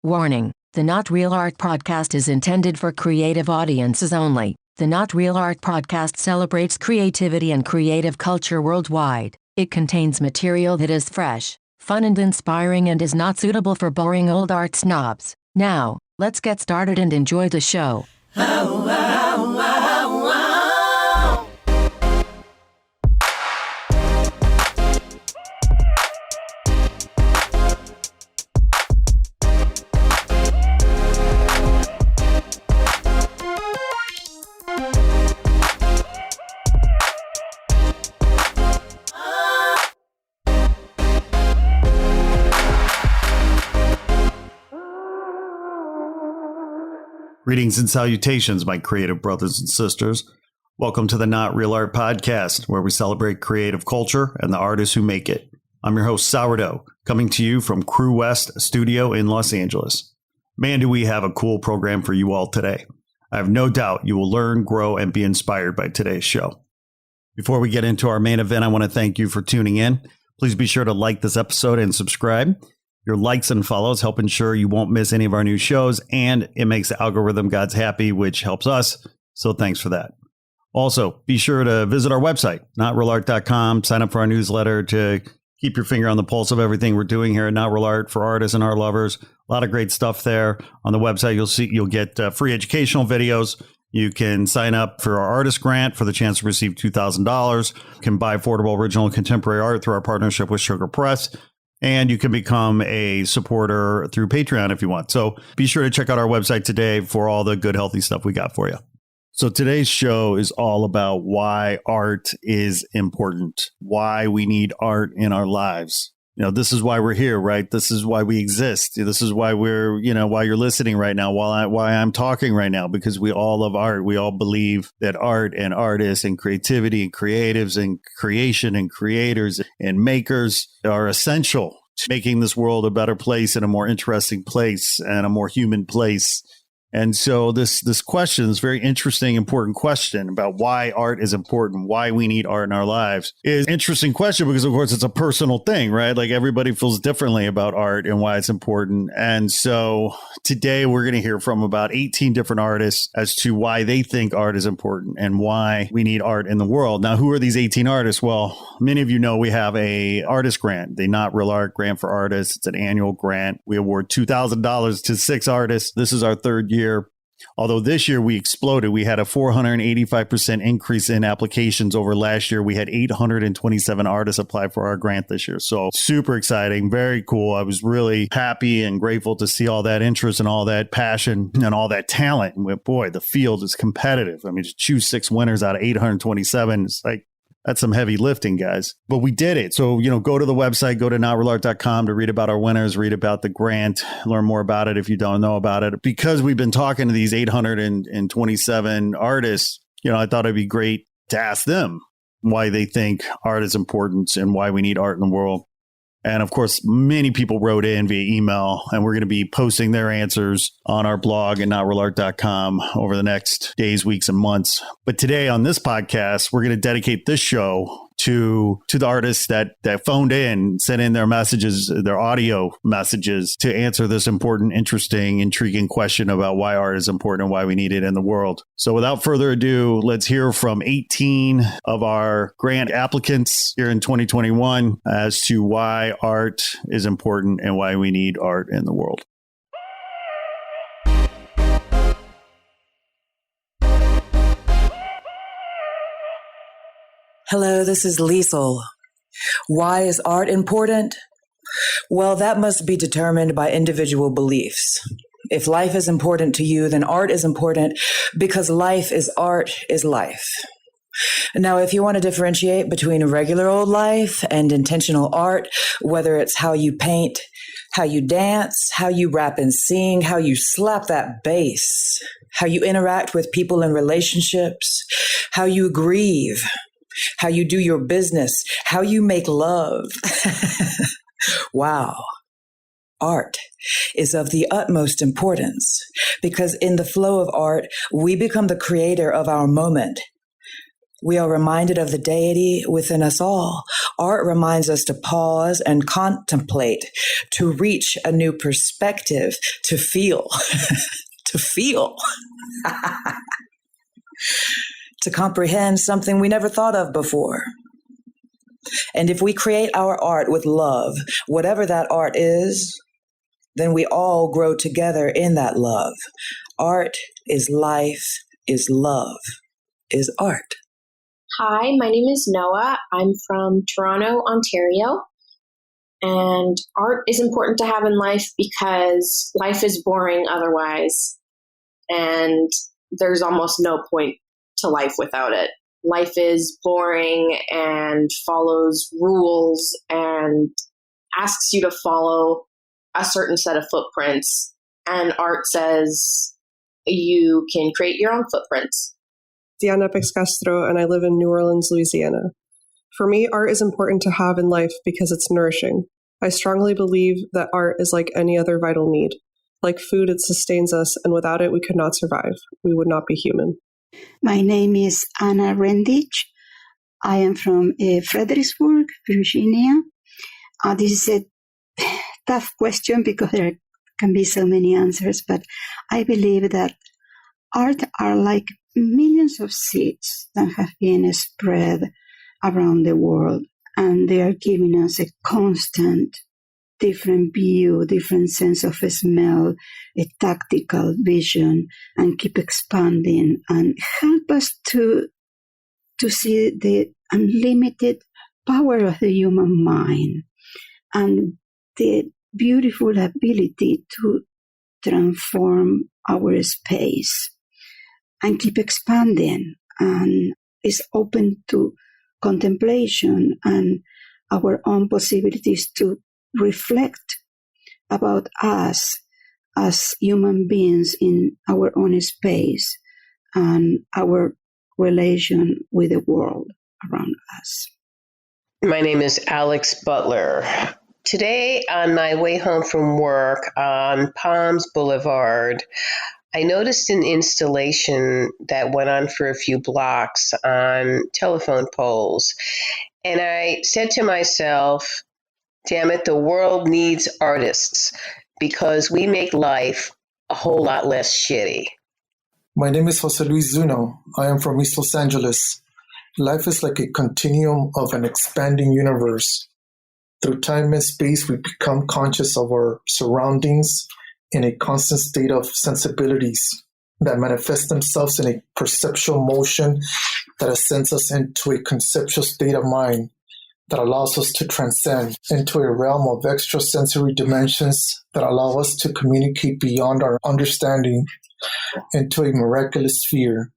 Warning: the Not Real Art podcast is intended for creative audiences only. The Not Real Art podcast celebrates creativity and creative culture worldwide. It contains material that is fresh, fun, and inspiring and is not suitable for boring old art snobs. Now, let's get started and enjoy the show. Greetings and salutations, my creative brothers and sisters. Welcome to the Not Real Art podcast, where we celebrate creative culture and the artists who make it. I'm your host, Sourdough, coming to you from Crew West Studio in Los Angeles. Man, do we have a cool program for you all today. I have no doubt you will learn, grow, and be inspired by today's show. Before we get into our main event, I want to thank you for tuning in. Please be sure to like this episode and subscribe. Your likes and follows help ensure you won't miss any of our new shows, and it makes the algorithm gods happy, which helps us. So thanks for that. Also, be sure to visit our website, notrealart.com. Sign up for our newsletter to keep your finger on the pulse of everything we're doing here at Not Real Art for artists and art lovers. A lot of great stuff there. On the website, you'll get free educational videos. You can sign up for our artist grant for the chance to receive $2,000. You can buy affordable original and contemporary art through our partnership with Sugar Press. And you can become a supporter through Patreon if you want. So be sure to check out our website today for all the good, healthy stuff we got for you. So today's show is all about why art is important, why we need art in our lives. You know, this is why we're here, right? This is why we exist. This is why why you're listening right now, why I'm talking right now, because we all love art. We all believe that art and artists and creativity and creatives and creation and creators and makers are essential to making this world a better place and a more interesting place and a more human place. And so this question, this very interesting, important question about why art is important, why we need art in our lives, is an interesting question because, of course, it's a personal thing, right? Like everybody feels differently about art and why it's important. And so today we're going to hear from about 18 different artists as to why they think art is important and why we need art in the world. Now, who are these 18 artists? Well, many of you know we have a artist grant, the Not Real Art Grant for Artists. It's an annual grant. We award $2,000 to 6 artists. This is our third year. Although this year we exploded, we had a 485% increase in applications over last year. We had 827 artists apply for our grant this year. So super exciting, very cool. I was really happy and grateful to see all that interest and all that passion and all that talent. And boy, the field is competitive. I mean, to choose 6 winners out of 827, it's like, that's some heavy lifting, guys. But we did it. So, go to the website, go to notrealart.com to read about our winners, read about the grant, learn more about it if you don't know about it. Because we've been talking to these 827 artists, I thought it'd be great to ask them why they think art is important and why we need art in the world. And of course, many people wrote in via email, and we're going to be posting their answers on our blog at notrealart.com over the next days, weeks, and months. But today on this podcast, we're going to dedicate this show to the artists that phoned in, sent in their messages, their audio messages to answer this important, interesting, intriguing question about why art is important and why we need it in the world. So without further ado, let's hear from 18 of our grant applicants here in 2021 as to why art is important and why we need art in the world. Hello, this is Liesel. Why is art important? Well, that must be determined by individual beliefs. If life is important to you, then art is important because life is art is life. Now, if you want to differentiate between regular old life and intentional art, whether it's how you paint, how you dance, how you rap and sing, how you slap that bass, how you interact with people in relationships, how you grieve, how you do your business, how you make love. Wow. Art is of the utmost importance because in the flow of art, we become the creator of our moment. We are reminded of the deity within us all. Art reminds us to pause and contemplate, to reach a new perspective, to feel, to feel, to comprehend something we never thought of before. And if we create our art with love, whatever that art is, then we all grow together in that love. Art is life, is love, is art. Hi, my name is Noah. I'm from Toronto, Ontario. And art is important to have in life because life is boring otherwise. And there's almost no point to life without it. Life is boring and follows rules and asks you to follow a certain set of footprints. And art says you can create your own footprints. Diana Castro, and I live in New Orleans, Louisiana. For me, art is important to have in life because it's nourishing. I strongly believe that art is like any other vital need. Like food, it sustains us, and without it, we could not survive. We would not be human. My name is Anna Rendich. I am from Fredericksburg, Virginia. This is a tough question because there can be so many answers, but I believe that art are like millions of seeds that have been spread around the world, and they are giving us a constant different view, different sense of smell, a tactical vision, and keep expanding and help us to see the unlimited power of the human mind and the beautiful ability to transform our space and keep expanding, and is open to contemplation and our own possibilities to reflect about us as human beings in our own space and our relation with the world around us. My name is Alex Butler. Today, on my way home from work on Palms Boulevard, I noticed an installation that went on for a few blocks on telephone poles. And I said to myself, damn it, the world needs artists because we make life a whole lot less shitty. My name is Jose Luis Zuno. I am from East Los Angeles. Life is like a continuum of an expanding universe. Through time and space, we become conscious of our surroundings in a constant state of sensibilities that manifest themselves in a perceptual motion that ascends us into a conceptual state of mind that allows us to transcend into a realm of extrasensory dimensions that allow us to communicate beyond our understanding into a miraculous sphere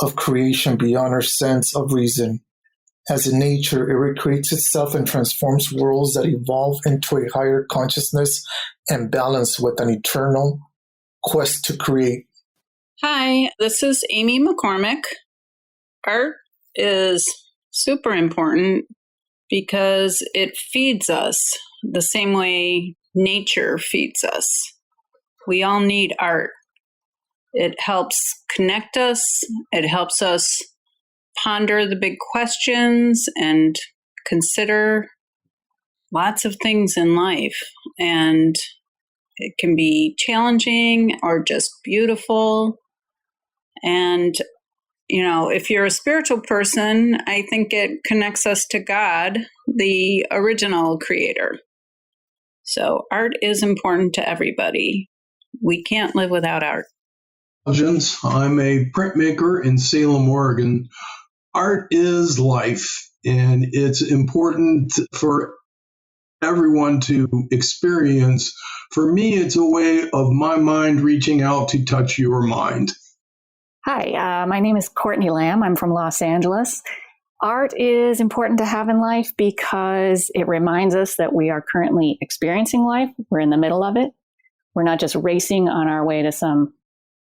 of creation beyond our sense of reason. As in nature, it recreates itself and transforms worlds that evolve into a higher consciousness and balance with an eternal quest to create. Hi, this is Amy McCormick. Art is super important because it feeds us the same way nature feeds us. We all need art. It helps connect us. It helps us ponder the big questions and consider lots of things in life. And it can be challenging or just beautiful. And, you know, if you're a spiritual person, I think it connects us to God, the original creator. So art is important to everybody. We can't live without art. I'm a printmaker in Salem, Oregon. Art is life, and it's important for everyone to experience. For me, it's a way of my mind reaching out to touch your mind. Hi, my name is Courtney Lamb. I'm from Los Angeles. Art is important to have in life because it reminds us that we are currently experiencing life. We're in the middle of it. We're not just racing on our way to some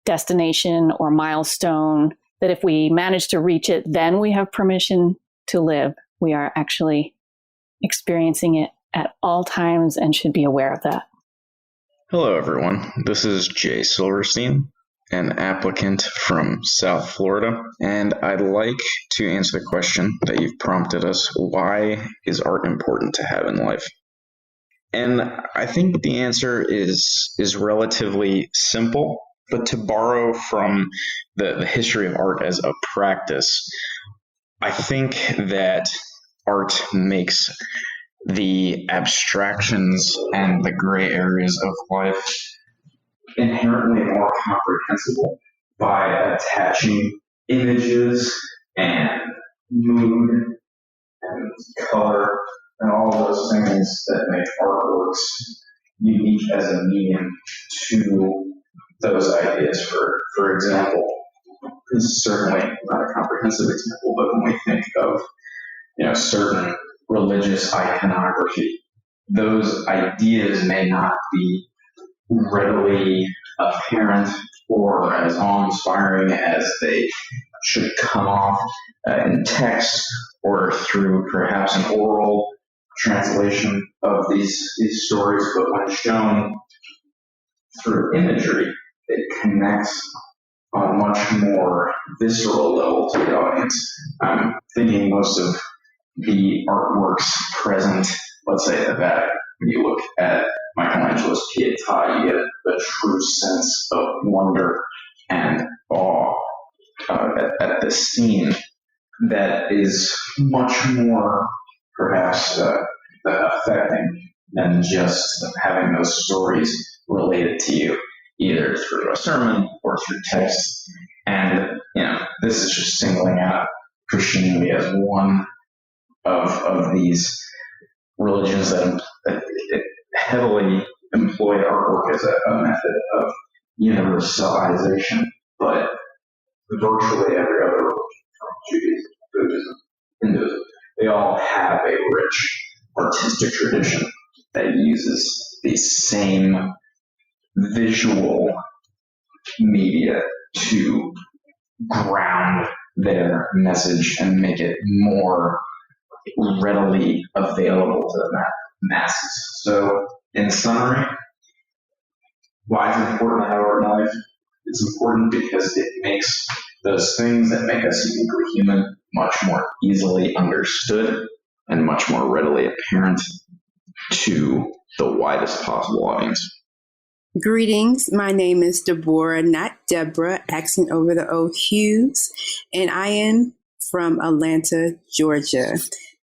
destination or milestone that if we manage to reach it, then we have permission to live. We are actually experiencing it at all times and should be aware of that. Hello, everyone. This is Jay Silverstein. an applicant from South Florida, and I'd like to answer the question that you've prompted us. Why is art important to have in life? And I think the answer is relatively simple, but to borrow from the history of art as a practice, I think that art makes the abstractions and the gray areas of life inherently more comprehensible by attaching images and mood and color and all those things that make artworks unique as a medium to those ideas. For example, this is certainly not a comprehensive example, but when we think of certain religious iconography, those ideas may not be readily apparent or as awe-inspiring as they should come off in text or through perhaps an oral translation of these stories, but when shown through imagery, it connects on a much more visceral level to the audience. I'm thinking most of the artworks present, let's say at the Vatican, when you look at Michelangelo's Pietà, you get a true sense of wonder and awe at the scene that is much more perhaps affecting than just having those stories related to you, either through a sermon or through text. And this is just singling out Christianity as one of these religions that heavily employ artwork as a method of universalization, but virtually every other religion, from Judaism, Buddhism, Hinduism, they all have a rich artistic tradition that uses the same visual media to ground their message and make it more readily available to the masses. So, in summary, why is it important to have art in life? It's important because it makes those things that make us uniquely human much more easily understood and much more readily apparent to the widest possible audience. Greetings. My name is Deborah, not Deborah, accent over the O Hughes, and I am from Atlanta, Georgia.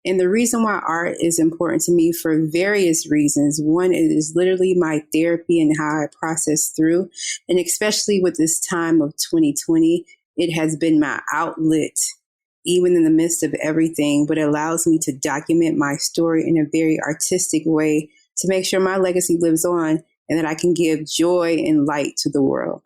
And the reason why art is important to me for various reasons. One, it is literally my therapy and how I process through. And especially with this time of 2020, it has been my outlet, even in the midst of everything, but it allows me to document my story in a very artistic way to make sure my legacy lives on and that I can give joy and light to the world.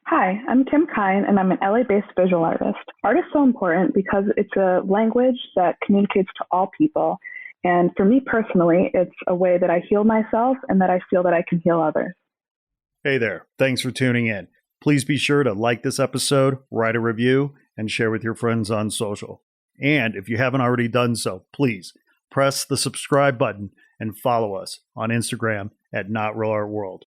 Hi, I'm Kim Kine, and I'm an LA-based visual artist. Art is so important because it's a language that communicates to all people. And for me personally, it's a way that I heal myself and that I feel that I can heal others. Hey there. Thanks for tuning in. Please be sure to like this episode, write a review, and share with your friends on social. And if you haven't already done so, please press the subscribe button and follow us on Instagram at Not Real Art World.